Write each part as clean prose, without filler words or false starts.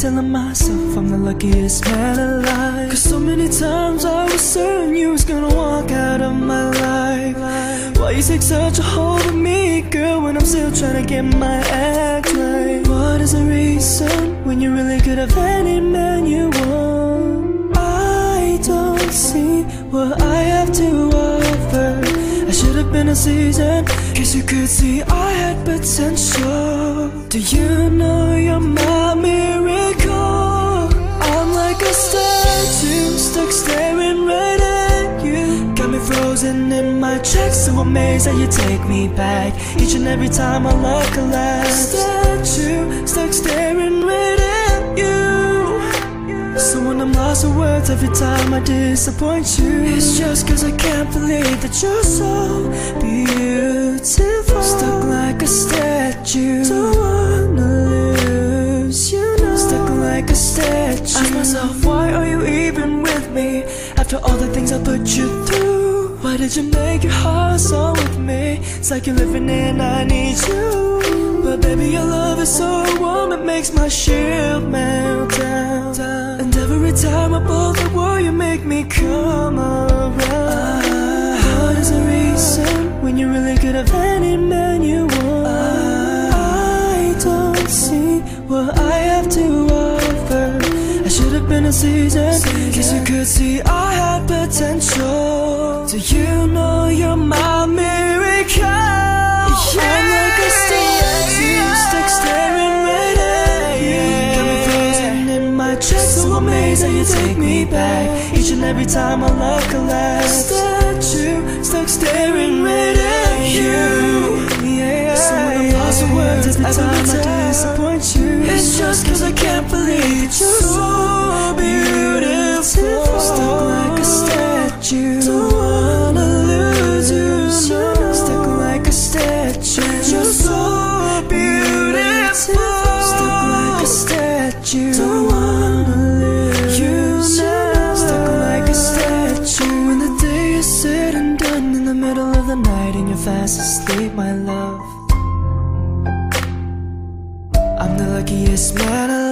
telling myself I'm the luckiest man alive. Cause so many times I was certain you was gonna walk out of my life. Why you take such a hold of me, girl, when I'm still trying to get my act right? What is the reason when you really could have any man you want? I don't see what I have to offer. I should have been a season, cause you could see I had potential. Do you know you're my miracle? I'm like a statue, stuck staring right at you. Got me frozen in my tracks, so amazed that you take me back each and every time our love collapse. Statue, stuck staring right at you. So when I'm lost for words every time I disappoint you, it's just cause I can't believe that you're so beautiful. Stuck like a statue, don't wanna lose you now. Stuck like a statue. Ask myself, why are you even with me after all the things I put you through? Why did you make your heart so with me? It's like you're living in, I need you. But baby, your love is so warm, it makes my shield melt down. And every time I pull the wall, you make me come around. What is the reason when you really could have any man you want? I don't see what I have to offer. I should have been a season, cause you could see I had potential. Do you know you're my miracle? I'm like a statue, stuck staring right at you. Got me frozen in my tracks, so amazed that you take me back each and every time our love collapse. Statue, stuck staring right at you. So when I'm lost for words every time I disappoint you, it's just cause I can't believe that you're so beautiful. Stuck like a statue, don't wanna lose you. Stuck like a statue, you're so beautiful. Stuck like a statue, don't wanna lose you now. Stuck like a statue. When the day is said and done, in the middle of the night and you're fast asleep, my love, I'm the luckiest man alive.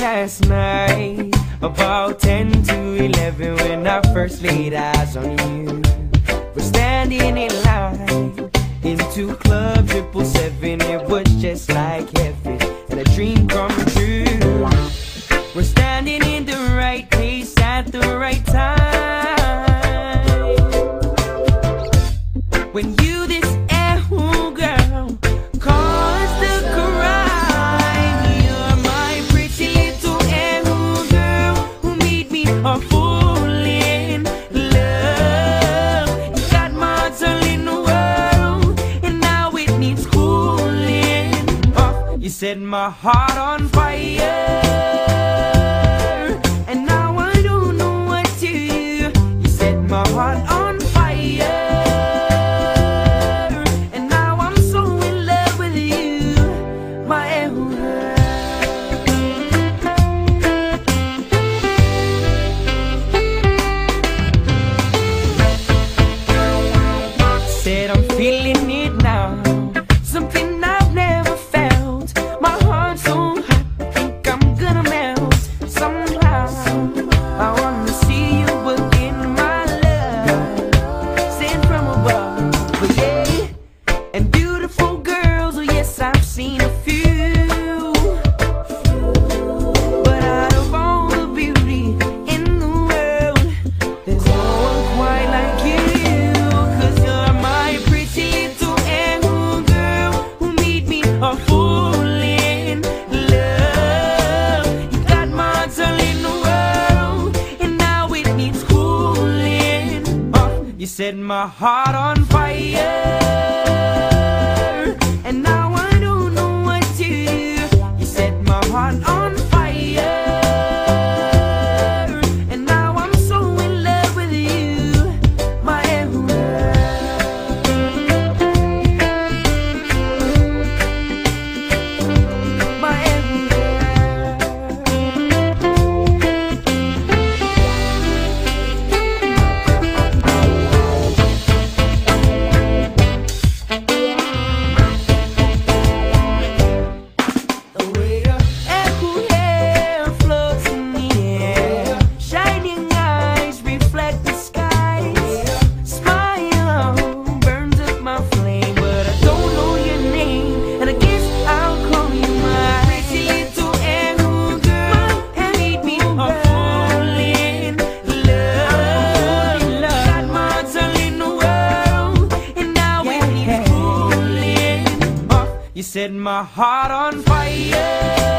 Last night, about 10 to 11, when I first laid eyes on you. We're standing in line into Club 777. It was just like heaven and a dream come true. We're standing in the right place at the right time. When you this oh girl caused the crime. A fool in love. You got my all in the world, and now it needs cooling off. You set my heart on fire, and now I don't know what to do. You set my heart on fire, and now I'm so in love with you, my feeling it now, something I've never felt. My heart's so hot, I think I'm gonna melt. Somehow I wanna see you again, my love, sent from above. But yeah, and beautiful girls, oh yes, I've seen a few, but out of all the beauty in the world, there's no one quite like you. A fool in love. You got my all in the world, and now it needs cooling off. You set my heart on fire, and now I don't know what to do. You set my heart on fire, and now I'm so in love with you, my set my heart on fire.